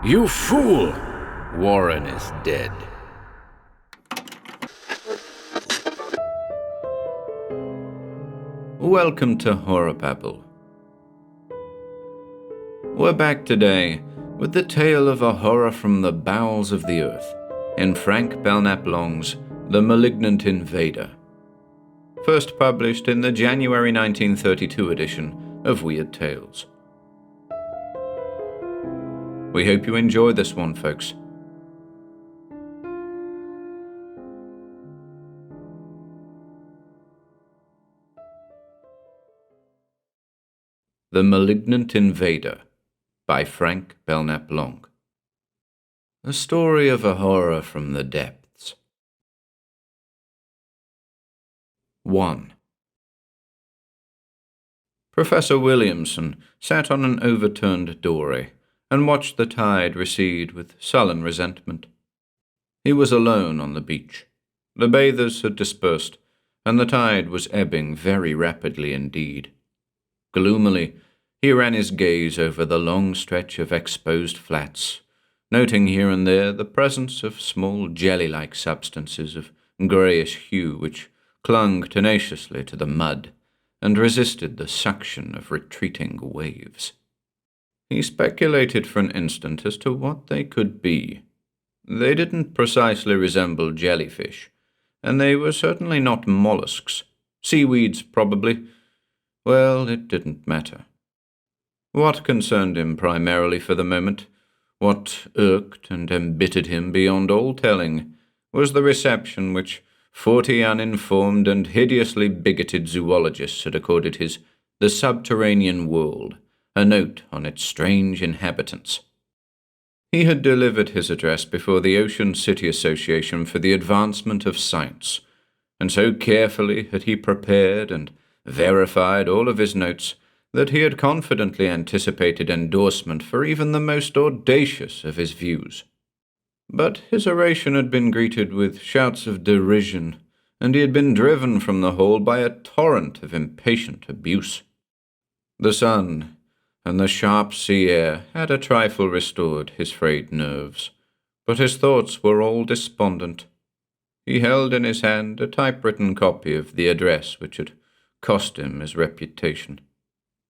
You fool! Warren is dead. Welcome to HorrorBabble. We're back today with the tale of a horror from the bowels of the earth in Frank Belknap Long's The Malignant Invader, first published in the January 1932 edition of Weird Tales. We hope you enjoy this one, folks. The Malignant Invader by Frank Belknap Long. A story of a horror from the depths. 1. Professor Williamson sat on an overturned dory and watched the tide recede with sullen resentment. He was alone on the beach. The bathers had dispersed, and the tide was ebbing very rapidly indeed. Gloomily, he ran his gaze over the long stretch of exposed flats, noting here and there the presence of small jelly-like substances of greyish hue which clung tenaciously to the mud and resisted the suction of retreating waves. He speculated for an instant as to what they could be. They didn't precisely resemble jellyfish, and they were certainly not mollusks. Seaweeds, probably. Well, it didn't matter. What concerned him primarily for the moment, what irked and embittered him beyond all telling, was the reception which 40 uninformed and hideously bigoted zoologists had accorded his The Subterranean World, a note on its strange inhabitants. He had delivered his address before the Ocean City Association for the Advancement of Science, and so carefully had he prepared and verified all of his notes that he had confidently anticipated endorsement for even the most audacious of his views. But his oration had been greeted with shouts of derision, and he had been driven from the hall by a torrent of impatient abuse. The sun and the sharp sea air had a trifle restored his frayed nerves, but his thoughts were all despondent. He held in his hand a typewritten copy of the address which had cost him his reputation.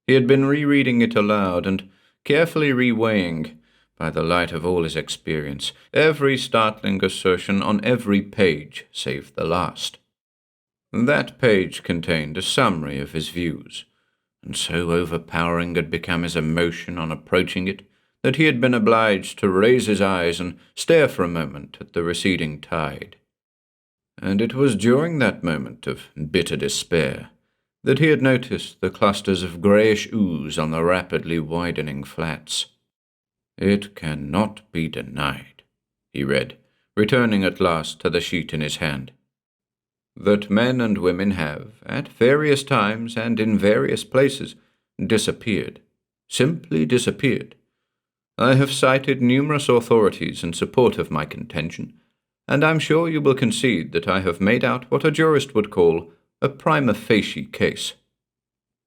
He had been rereading it aloud and carefully reweighing, by the light of all his experience, every startling assertion on every page save the last. That page contained a summary of his views, and so overpowering had become his emotion on approaching it that he had been obliged to raise his eyes and stare for a moment at the receding tide. And it was during that moment of bitter despair that he had noticed the clusters of greyish ooze on the rapidly widening flats. "It cannot be denied," he read, returning at last to the sheet in his hand, "that men and women have, at various times and in various places, disappeared, simply disappeared. I have cited numerous authorities in support of my contention, and I'm sure you will concede that I have made out what a jurist would call a prima facie case.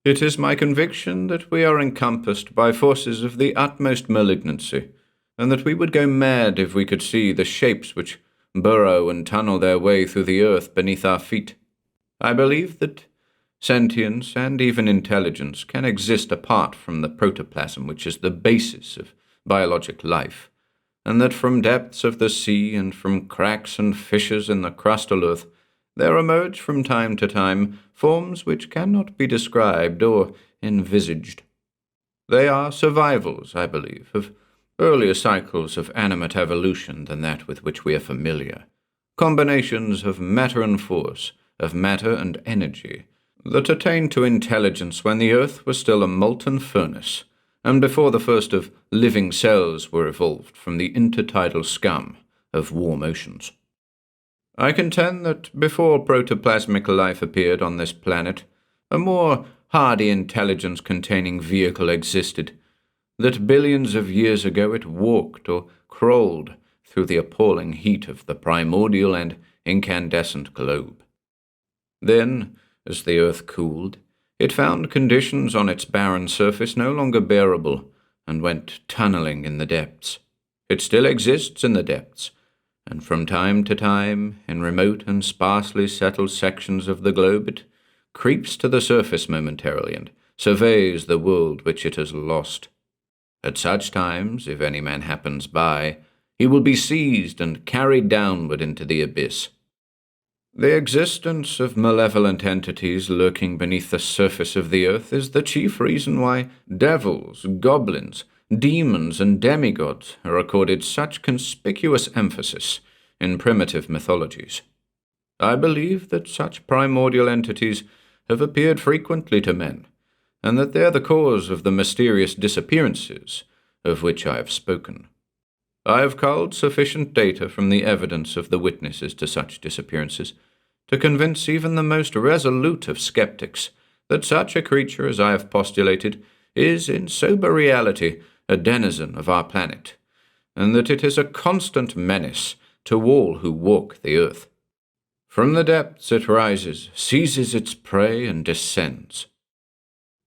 It is my conviction that we are encompassed by forces of the utmost malignancy, and that we would go mad if we could see the shapes which burrow and tunnel their way through the earth beneath our feet. I believe that sentience and even intelligence can exist apart from the protoplasm which is the basis of biologic life, and that from depths of the sea and from cracks and fissures in the crustal earth there emerge from time to time forms which cannot be described or envisaged. They are survivals, I believe, of earlier cycles of animate evolution than that with which we are familiar, combinations of matter and force, of matter and energy, that attained to intelligence when the earth was still a molten furnace, and before the first of living cells were evolved from the intertidal scum of warm oceans. I contend that before protoplasmic life appeared on this planet, a more hardy intelligence-containing vehicle existed, that billions of years ago it walked or crawled through the appalling heat of the primordial and incandescent globe. Then, as the earth cooled, it found conditions on its barren surface no longer bearable, and went tunneling in the depths. It still exists in the depths, and from time to time, in remote and sparsely settled sections of the globe, it creeps to the surface momentarily and surveys the world which it has lost. At such times, if any man happens by, he will be seized and carried downward into the abyss. The existence of malevolent entities lurking beneath the surface of the earth is the chief reason why devils, goblins, demons, and demigods are accorded such conspicuous emphasis in primitive mythologies. I believe that such primordial entities have appeared frequently to men, and that they are the cause of the mysterious disappearances of which I have spoken. I have culled sufficient data from the evidence of the witnesses to such disappearances to convince even the most resolute of skeptics that such a creature as I have postulated is in sober reality a denizen of our planet, and that it is a constant menace to all who walk the earth. From the depths it rises, seizes its prey, and descends.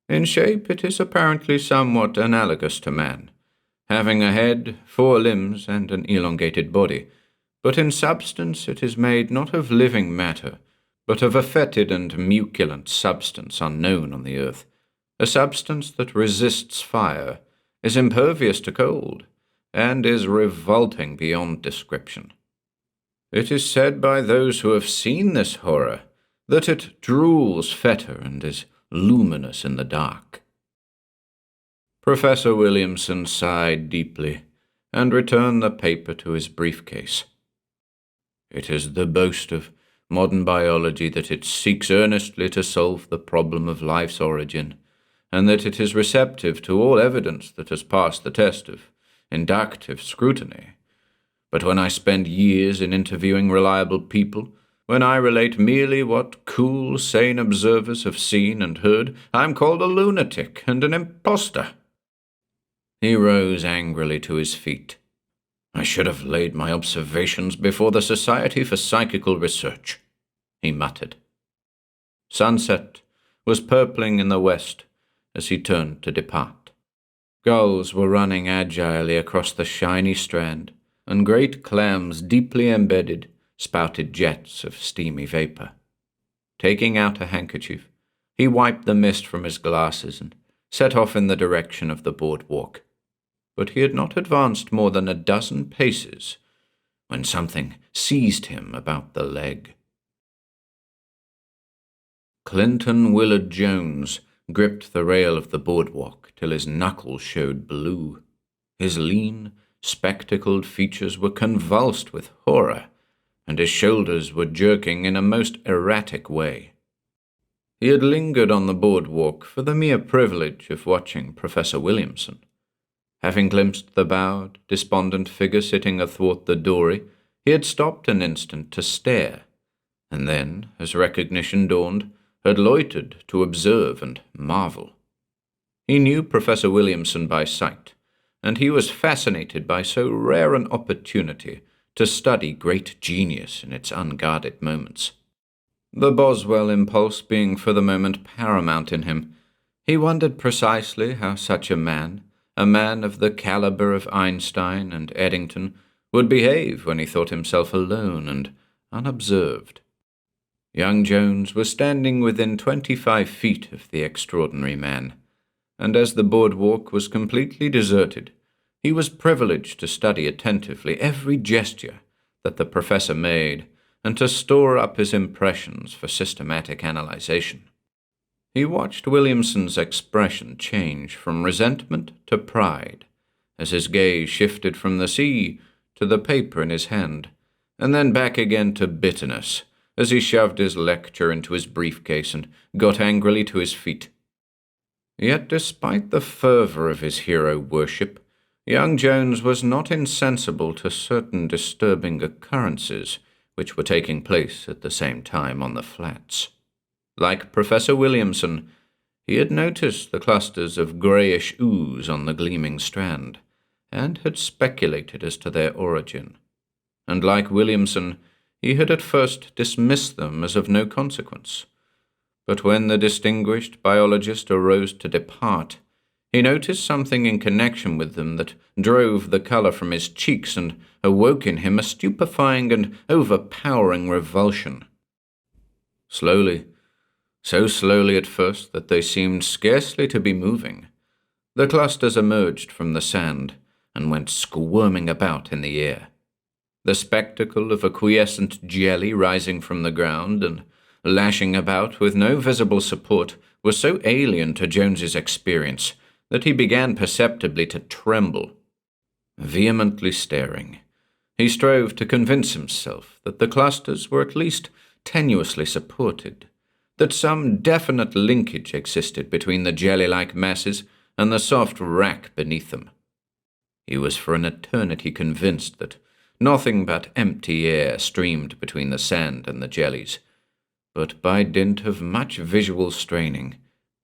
In shape it is apparently somewhat analogous to man, having a head, 4 limbs, and an elongated body, but in substance it is made not of living matter, but of a fetid and muculent substance unknown on the earth, a substance that resists fire, is impervious to cold, and is revolting beyond description. It is said by those who have seen this horror that it drools fetor and is luminous in the dark. Professor Williamson sighed deeply and returned the paper to his briefcase. It is the boast of modern biology that it seeks earnestly to solve the problem of life's origin, and that it is receptive to all evidence that has passed the test of inductive scrutiny. But when I spend years in interviewing reliable people, when I relate merely what cool, sane observers have seen and heard, I am called a lunatic and an impostor. He rose angrily to his feet. I should have laid my observations before the Society for Psychical Research, he muttered. Sunset was purpling in the west as he turned to depart. Gulls were running agilely across the shiny strand, and great clams deeply embedded spouted jets of steamy vapor. Taking out a handkerchief, he wiped the mist from his glasses and set off in the direction of the boardwalk. But he had not advanced more than a dozen paces when something seized him about the leg. Clinton Willard Jones gripped the rail of the boardwalk till his knuckles showed blue. His lean, spectacled features were convulsed with horror, and his shoulders were jerking in a most erratic way. He had lingered on the boardwalk for the mere privilege of watching Professor Williamson. Having glimpsed the bowed, despondent figure sitting athwart the dory, he had stopped an instant to stare, and then, as recognition dawned, had loitered to observe and marvel. He knew Professor Williamson by sight, and he was fascinated by so rare an opportunity to study great genius in its unguarded moments. The Boswell impulse being for the moment paramount in him, he wondered precisely how such a man of the caliber of Einstein and Eddington, would behave when he thought himself alone and unobserved. Young Jones was standing within 25 feet of the extraordinary man, and as the boardwalk was completely deserted, he was privileged to study attentively every gesture that the professor made and to store up his impressions for systematic analyzation. He watched Williamson's expression change from resentment to pride as his gaze shifted from the sea to the paper in his hand, and then back again to bitterness as he shoved his lecture into his briefcase and got angrily to his feet. Yet despite the fervor of his hero worship, young Jones was not insensible to certain disturbing occurrences which were taking place at the same time on the flats. Like Professor Williamson, he had noticed the clusters of greyish ooze on the gleaming strand, and had speculated as to their origin. And like Williamson, he had at first dismissed them as of no consequence. But when the distinguished biologist arose to depart, He noticed something in connection with them that drove the colour from his cheeks and awoke in him a stupefying and overpowering revulsion. Slowly, so slowly at first that they seemed scarcely to be moving, the clusters emerged from the sand and went squirming about in the air. The spectacle of a quiescent jelly rising from the ground and lashing about with no visible support was so alien to Jones's experience that he began perceptibly to tremble. Vehemently staring, he strove to convince himself that the clusters were at least tenuously supported, that some definite linkage existed between the jelly-like masses and the soft rack beneath them. He was for an eternity convinced that nothing but empty air streamed between the sand and the jellies, but by dint of much visual straining,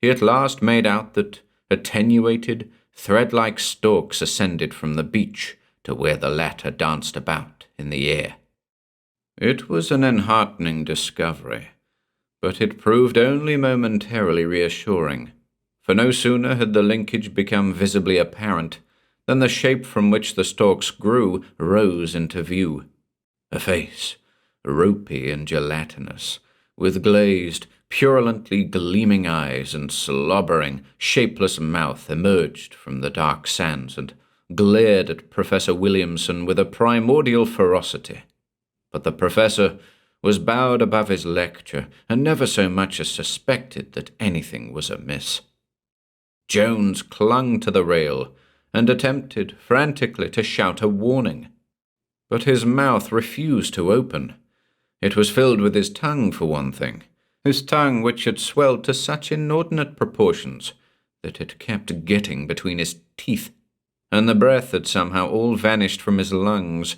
he at last made out that attenuated, thread-like stalks ascended from the beach to where the latter danced about in the air. It was an enheartening discovery, but it proved only momentarily reassuring, for no sooner had the linkage become visibly apparent than the shape from which the stalks grew rose into view. A face, ropey and gelatinous, with glazed, purulently gleaming eyes and slobbering, shapeless mouth emerged from the dark sands and glared at Professor Williamson with a primordial ferocity. But the professor was bowed above his lecture and never so much as suspected that anything was amiss. Jones clung to the rail and attempted frantically to shout a warning, but his mouth refused to open. It was filled with his tongue, for one thing, his tongue which had swelled to such inordinate proportions that it kept getting between his teeth, and the breath had somehow all vanished from his lungs.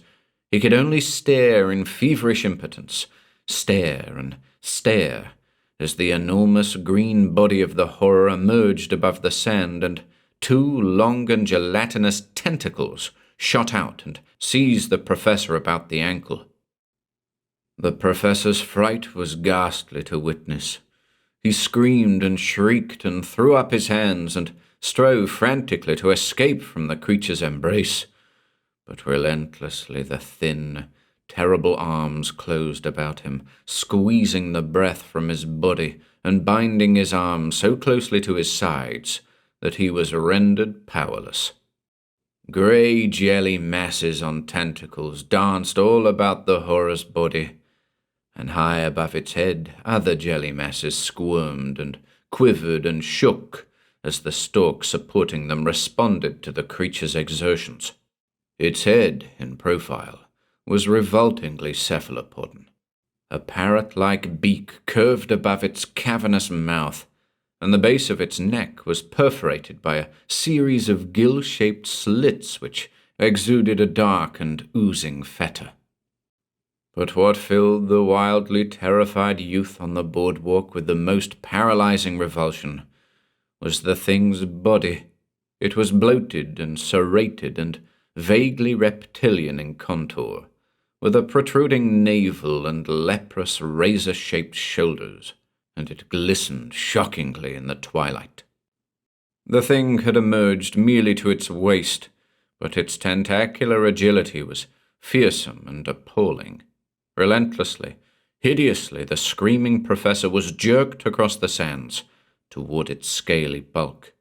He could only stare in feverish impotence, stare and stare, as the enormous green body of the horror emerged above the sand, and two long and gelatinous tentacles shot out and seized the professor about the ankle. The professor's fright was ghastly to witness. He screamed and shrieked and threw up his hands and strove frantically to escape from the creature's embrace, but relentlessly the thin, terrible arms closed about him, squeezing the breath from his body and binding his arms so closely to his sides that he was rendered powerless. Grey jelly masses on tentacles danced all about the horror's body, and high above its head other jelly masses squirmed and quivered and shook as the stalk supporting them responded to the creature's exertions. Its head, in profile, was revoltingly cephalopodon. A parrot-like beak curved above its cavernous mouth, and the base of its neck was perforated by a series of gill-shaped slits which exuded a dark and oozing fetor. But what filled the wildly terrified youth on the boardwalk with the most paralyzing revulsion was the thing's body. It was bloated and serrated and vaguely reptilian in contour, with a protruding navel and leprous razor-shaped shoulders, and it glistened shockingly in the twilight. The thing had emerged merely to its waist, but its tentacular agility was fearsome and appalling. Relentlessly, hideously, the screaming professor was jerked across the sands toward its scaly bulk.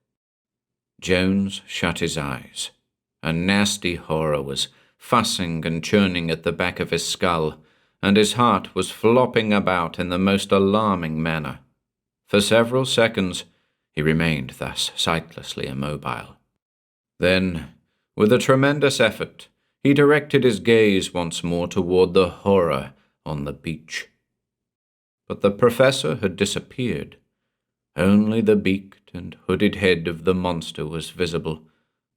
Jones shut his eyes. A nasty horror was fussing and churning at the back of his skull, and his heart was flopping about in the most alarming manner. For several seconds he remained thus sightlessly immobile. Then, with a tremendous effort, he directed his gaze once more toward the horror on the beach. But the professor had disappeared. Only the beaked and hooded head of the monster was visible,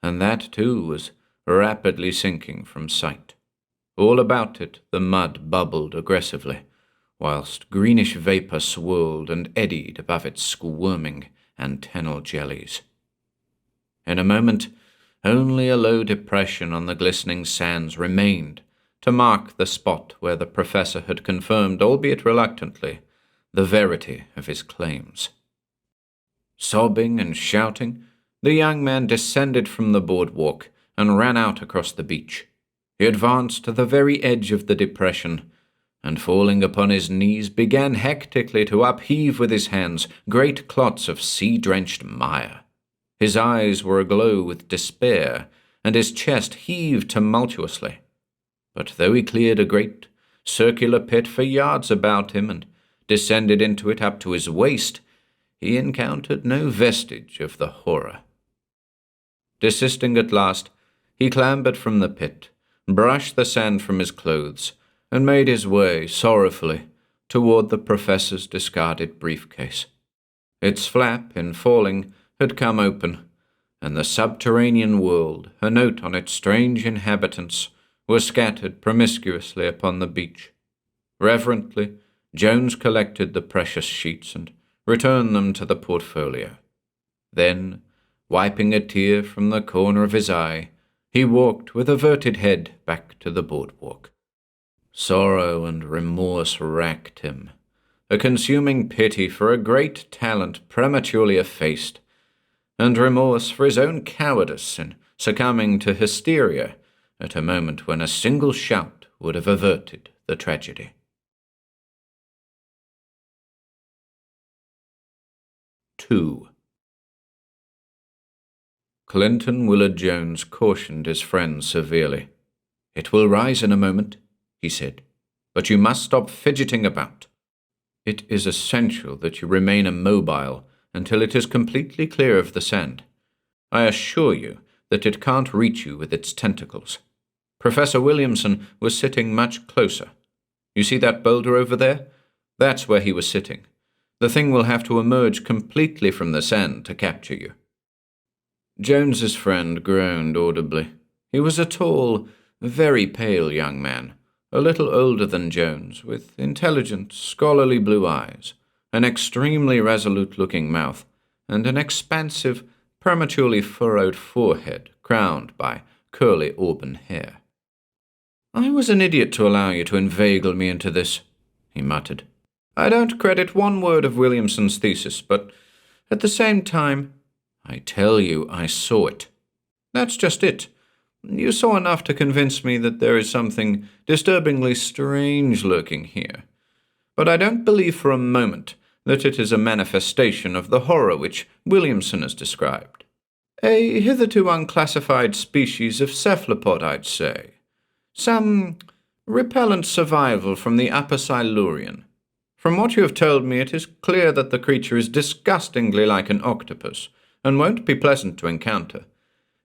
and that too was rapidly sinking from sight. All about it the mud bubbled aggressively, whilst greenish vapour swirled and eddied above its squirming antennal jellies. In a moment, only a low depression on the glistening sands remained to mark the spot where the professor had confirmed, albeit reluctantly, the verity of his claims. Sobbing and shouting, The young man descended from the boardwalk and ran out across the beach. He advanced to the very edge of the depression, and falling upon his knees began hectically to upheave with his hands great clots of sea-drenched mire. His eyes were aglow with despair, and his chest heaved tumultuously. But though he cleared a great circular pit for yards about him and descended into it up to his waist, he encountered no vestige of the horror. Desisting at last, he clambered from the pit, brushed the sand from his clothes, and made his way sorrowfully toward the professor's discarded briefcase. Its flap, in falling, had come open, and the subterranean world, a note on its strange inhabitants, was scattered promiscuously upon the beach. Reverently, Jones collected the precious sheets and returned them to the portfolio. Then, wiping a tear from the corner of his eye, he walked with averted head back to the boardwalk. Sorrow and remorse racked him, a consuming pity for a great talent prematurely effaced, and remorse for his own cowardice in succumbing to hysteria at a moment when a single shout would have averted the tragedy. Two. Clinton Willard Jones cautioned his friend severely. "It will rise in a moment," he said, "but you must stop fidgeting about. It is essential that you remain immobile until it is completely clear of the sand. I assure you that it can't reach you with its tentacles. Professor Williamson was sitting much closer. You see that boulder over there? That's where he was sitting. The thing will have to emerge completely from the sand to capture you." Jones's friend groaned audibly. He was a tall, very pale young man, a little older than Jones, with intelligent, scholarly blue eyes, an extremely resolute-looking mouth, and an expansive, prematurely furrowed forehead crowned by curly auburn hair. "I was an idiot to allow you to inveigle me into this," he muttered. "I don't credit one word of Williamson's thesis, but at the same time, I tell you I saw it. That's just it. You saw enough to convince me that there is something disturbingly strange lurking here. But I don't believe for a moment that it is a manifestation of the horror which Williamson has described. A hitherto unclassified species of cephalopod, I'd say. Some repellent survival from the Upper Silurian. From what you have told me, it is clear that the creature is disgustingly like an octopus, and won't be pleasant to encounter.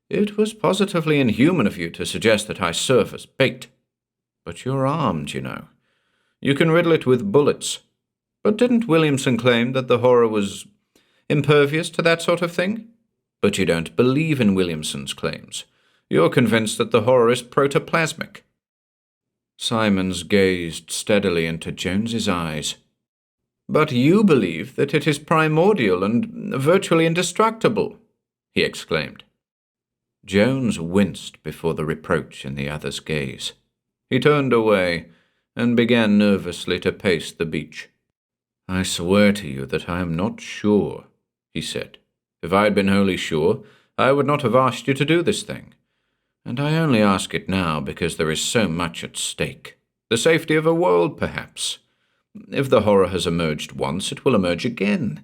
It was positively inhuman of you to suggest that I serve as bait. But you're armed, you know. You can riddle it with bullets. But didn't Williamson claim that the horror was impervious to that sort of thing? But you don't believe in Williamson's claims. You're convinced that the horror is protoplasmic." Simons gazed steadily into Jones's eyes. "But you believe that it is primordial and virtually indestructible," he exclaimed. Jones winced before the reproach in the other's gaze. He turned away and began nervously to pace the beach. "I swear to you that I am not sure," he said. "If I had been wholly sure, I would not have asked you to do this thing. And I only ask it now because there is so much at stake. The safety of a world, perhaps. If the horror has emerged once, it will emerge again,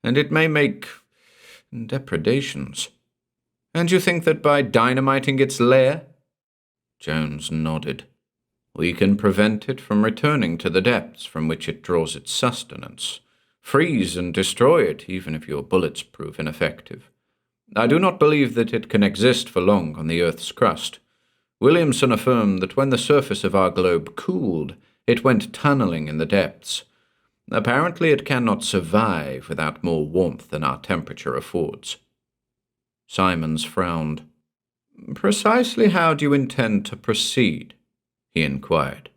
and it may make depredations. And you think that by dynamiting its lair?" Jones nodded. "We can prevent it from returning to the depths from which it draws its sustenance. Freeze and destroy it, even if your bullets prove ineffective. I do not believe that it can exist for long on the Earth's crust. Williamson affirmed that when the surface of our globe cooled, it went tunneling in the depths. Apparently it cannot survive without more warmth than our temperature affords." Simons frowned. "Precisely how do you intend to proceed?" he inquired.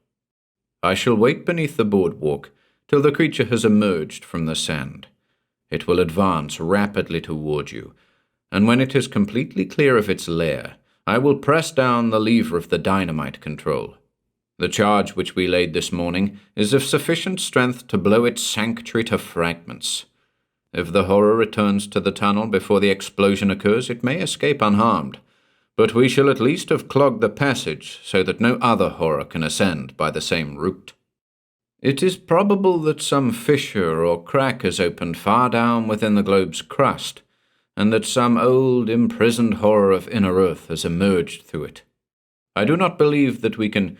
"I shall wait beneath the boardwalk till the creature has emerged from the sand. It will advance rapidly toward you, and when it is completely clear of its lair, I will press down the lever of the dynamite control. The charge which we laid this morning is of sufficient strength to blow its sanctuary to fragments. If the horror returns to the tunnel before the explosion occurs, it may escape unharmed, but we shall at least have clogged the passage so that no other horror can ascend by the same route. It is probable that some fissure or crack has opened far down within the globe's crust, and that some old, imprisoned horror of inner earth has emerged through it. I do not believe that we can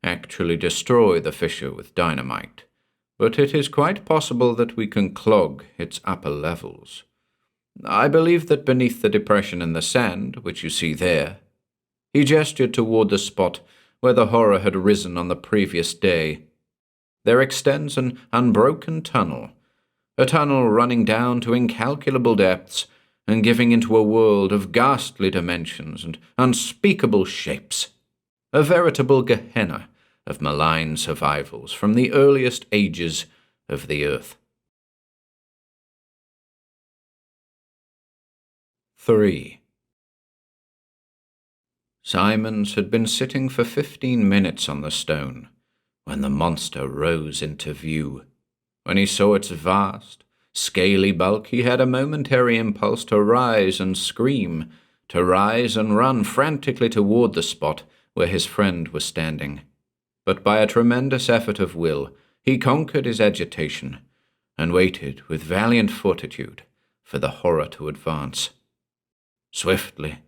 actually destroy the fissure with dynamite, but it is quite possible that we can clog its upper levels. I believe that beneath the depression in the sand, which you see there," he gestured toward the spot where the horror had risen on the previous day, "there extends an unbroken tunnel, a tunnel running down to incalculable depths and giving into a world of ghastly dimensions and unspeakable shapes, a veritable Gehenna of malign survivals from the earliest ages of the earth." 3. Simons had been sitting for 15 minutes on the stone when the monster rose into view. When he saw its vast, scaly bulk, he had a momentary impulse to rise and scream, to rise and run frantically toward the spot where his friend was standing. But by a tremendous effort of will, he conquered his agitation and waited with valiant fortitude for the horror to advance. Swiftly,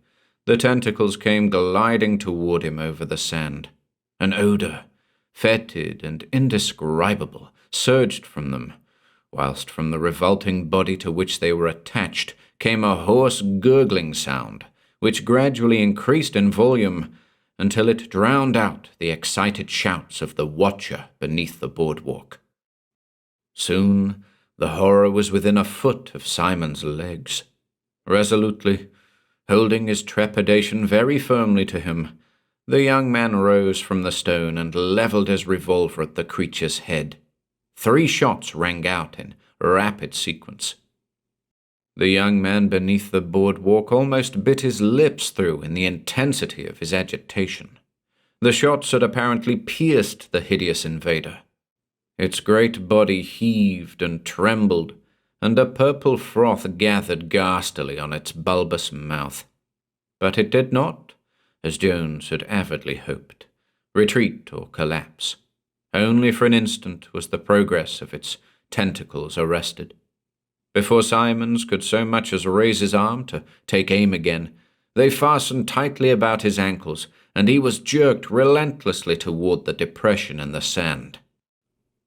the tentacles came gliding toward him over the sand. An odor, fetid and indescribable, surged from them, whilst from the revolting body to which they were attached came a hoarse gurgling sound, which gradually increased in volume until it drowned out the excited shouts of the watcher beneath the boardwalk. Soon the horror was within a foot of Simon's legs. Resolutely, holding his trepidation very firmly to him, the young man rose from the stone and levelled his revolver at the creature's head. 3 shots rang out in rapid sequence. The young man beneath the boardwalk almost bit his lips through in the intensity of his agitation. The shots had apparently pierced the hideous invader. Its great body heaved and trembled, and a purple froth gathered ghastily on its bulbous mouth. But it did not, as Jones had avidly hoped, retreat or collapse. Only for an instant was the progress of its tentacles arrested. Before Simons could so much as raise his arm to take aim again, they fastened tightly about his ankles, and he was jerked relentlessly toward the depression in the sand.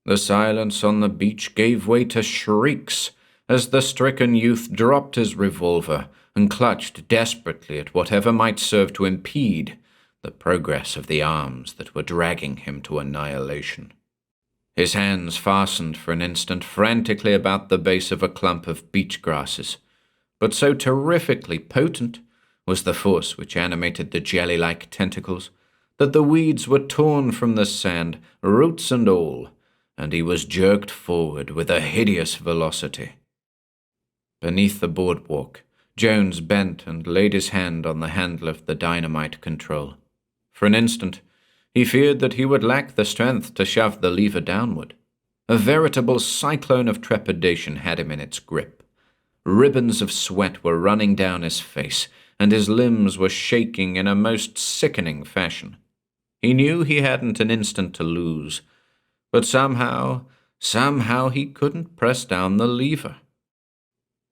The silence on the beach gave way to shrieks as the stricken youth dropped his revolver and clutched desperately at whatever might serve to impede the progress of the arms that were dragging him to annihilation. His hands fastened for an instant frantically about the base of a clump of beach grasses, but so terrifically potent was the force which animated the jelly-like tentacles that the weeds were torn from the sand, roots and all, and he was jerked forward with a hideous velocity. Beneath the boardwalk, Jones bent and laid his hand on the handle of the dynamite control. For an instant, he feared that he would lack the strength to shove the lever downward. A veritable cyclone of trepidation had him in its grip. Ribbons of sweat were running down his face, and his limbs were shaking in a most sickening fashion. He knew he hadn't an instant to lose, but somehow he couldn't press down the lever.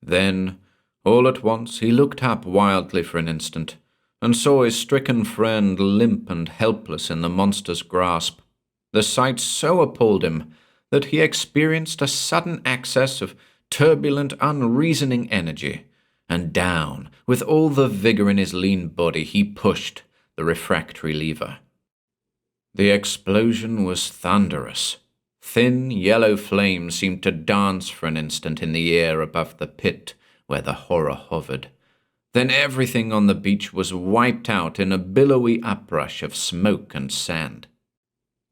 Then, all at once, he looked up wildly for an instant, and saw his stricken friend limp and helpless in the monster's grasp. The sight so appalled him that he experienced a sudden access of turbulent, unreasoning energy, and down, with all the vigor in his lean body, he pushed the refractory lever. The explosion was thunderous. Thin, yellow flames seemed to dance for an instant in the air above the pit where the horror hovered. Then everything on the beach was wiped out in a billowy uprush of smoke and sand.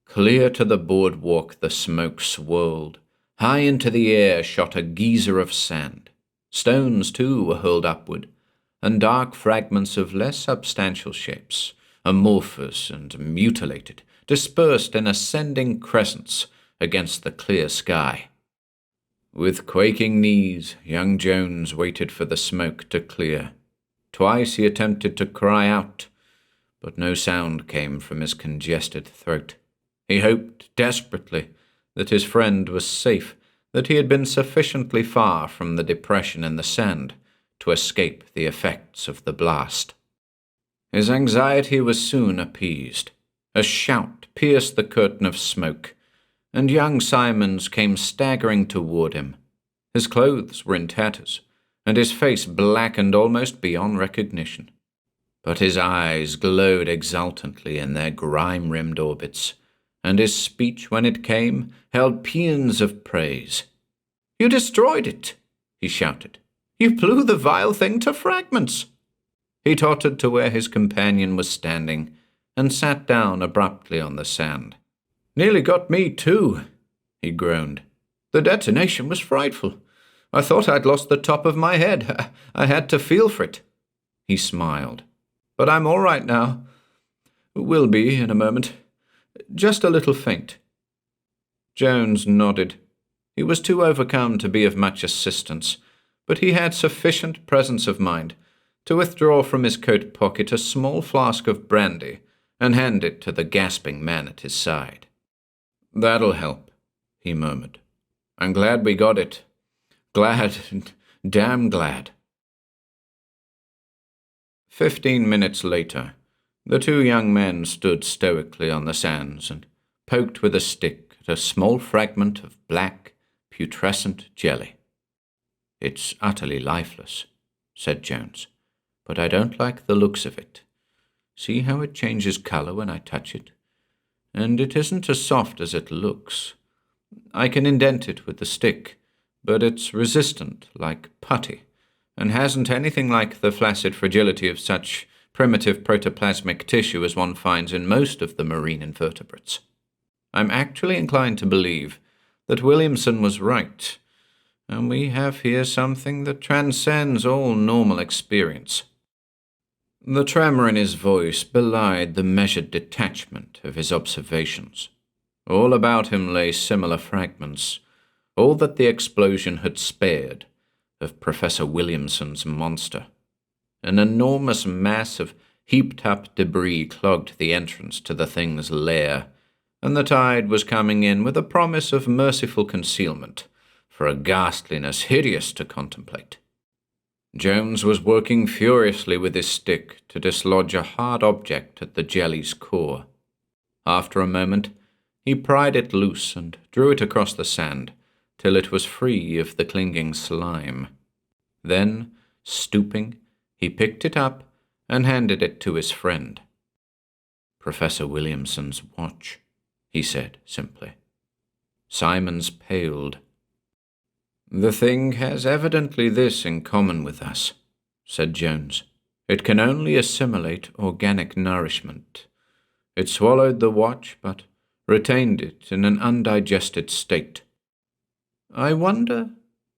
Clear to the boardwalk the smoke swirled. High into the air shot a geyser of sand. Stones, too, were hurled upward, and dark fragments of less substantial shapes, amorphous and mutilated, dispersed in ascending crescents against the clear sky. With quaking knees, young Jones waited for the smoke to clear. Twice he attempted to cry out, but no sound came from his congested throat. He hoped desperately that his friend was safe, that he had been sufficiently far from the depression in the sand to escape the effects of the blast. His anxiety was soon appeased. A shout pierced the curtain of smoke, and young Simons came staggering toward him. His clothes were in tatters, and his face blackened almost beyond recognition. But his eyes glowed exultantly in their grime-rimmed orbits, and his speech, when it came, held paeans of praise. "You destroyed it," he shouted. "You blew the vile thing to fragments." He tottered to where his companion was standing, and sat down abruptly on the sand. "Nearly got me, too," he groaned. "The detonation was frightful. I thought I'd lost the top of my head. I had to feel for it." He smiled. "But I'm all right now. Will be in a moment. Just a little faint." Jones nodded. He was too overcome to be of much assistance, but he had sufficient presence of mind to withdraw from his coat pocket a small flask of brandy and hand it to the gasping man at his side. "That'll help," he murmured. "I'm glad we got it. Glad, damn glad." 15 minutes later, the two young men stood stoically on the sands and poked with a stick at a small fragment of black, putrescent jelly. "It's utterly lifeless," said Jones, "but I don't like the looks of it. See how it changes colour when I touch it? And it isn't as soft as it looks. I can indent it with the stick, but it's resistant, like putty, and hasn't anything like the flaccid fragility of such primitive protoplasmic tissue as one finds in most of the marine invertebrates. I'm actually inclined to believe that Williamson was right, and we have here something that transcends all normal experience." The tremor in his voice belied the measured detachment of his observations. All about him lay similar fragments, all that the explosion had spared of Professor Williamson's monster. An enormous mass of heaped-up debris clogged the entrance to the thing's lair, and the tide was coming in with a promise of merciful concealment for a ghastliness hideous to contemplate. Jones was working furiously with his stick to dislodge a hard object at the jelly's core. After a moment, he pried it loose and drew it across the sand till it was free of the clinging slime. Then, stooping, he picked it up and handed it to his friend. "Professor Williamson's watch," he said simply. Simons paled. "The thing has evidently this in common with us," said Jones. "It can only assimilate organic nourishment. It swallowed the watch, but retained it in an undigested state." "I wonder,"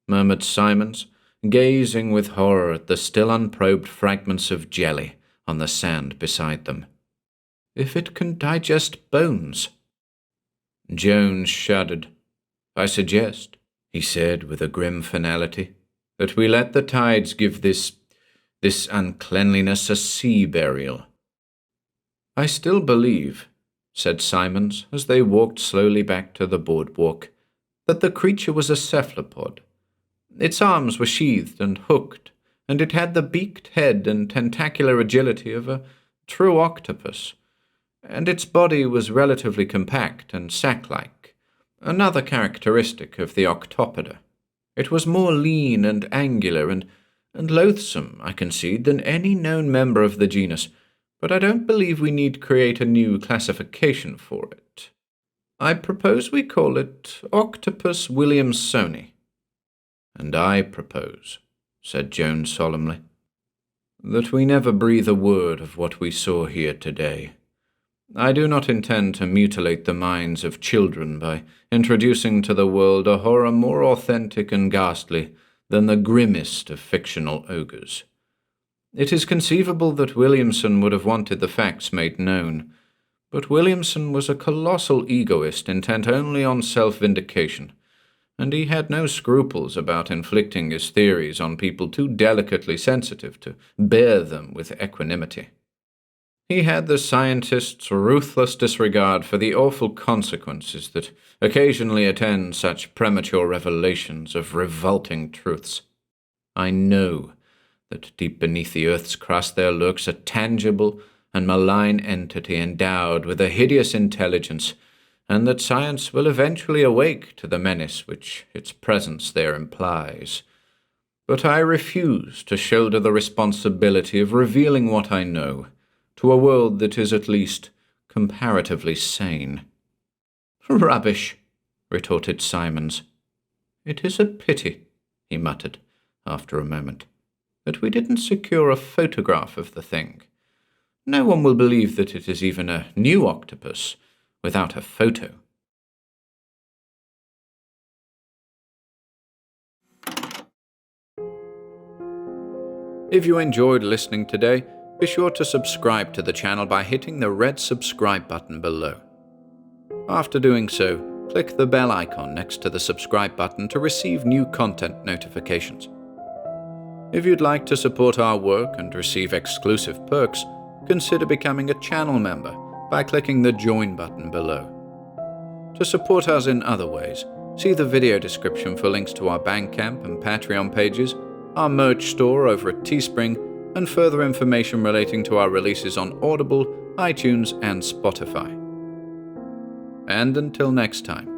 murmured Simons, gazing with horror at the still unprobed fragments of jelly on the sand beside them, "if it can digest bones." Jones shuddered. "I suggest," he said with a grim finality, "that we let the tides give this uncleanliness a sea burial." "I still believe," said Simons, as they walked slowly back to the boardwalk, "that the creature was a cephalopod. Its arms were sheathed and hooked, and it had the beaked head and tentacular agility of a true octopus, and its body was relatively compact and sack-like, another characteristic of the octopoda. It was more lean and angular and loathsome, I concede, than any known member of the genus, but I don't believe we need create a new classification for it. I propose we call it Octopus williamsoni." "And I propose," said Jones solemnly, "that we never breathe a word of what we saw here today. I do not intend to mutilate the minds of children by introducing to the world a horror more authentic and ghastly than the grimmest of fictional ogres. It is conceivable that Williamson would have wanted the facts made known, but Williamson was a colossal egoist intent only on self-vindication, and he had no scruples about inflicting his theories on people too delicately sensitive to bear them with equanimity. He had the scientist's ruthless disregard for the awful consequences that occasionally attend such premature revelations of revolting truths. I know that deep beneath the earth's crust there lurks a tangible and malign entity endowed with a hideous intelligence, and that science will eventually awake to the menace which its presence there implies. But I refuse to shoulder the responsibility of revealing what I know to a world that is at least comparatively sane. "Rubbish," retorted Simons. "It is a pity," he muttered, after a moment, "that we didn't secure a photograph of the thing. No one will believe that it is even a new octopus without a photo." If you enjoyed listening today, be sure to subscribe to the channel by hitting the red subscribe button below. After doing so, click the bell icon next to the subscribe button to receive new content notifications. If you'd like to support our work and receive exclusive perks, consider becoming a channel member by clicking the join button below. To support us in other ways, see the video description for links to our Bandcamp and Patreon pages, our merch store over at Teespring, and further information relating to our releases on Audible, iTunes, and Spotify. And until next time,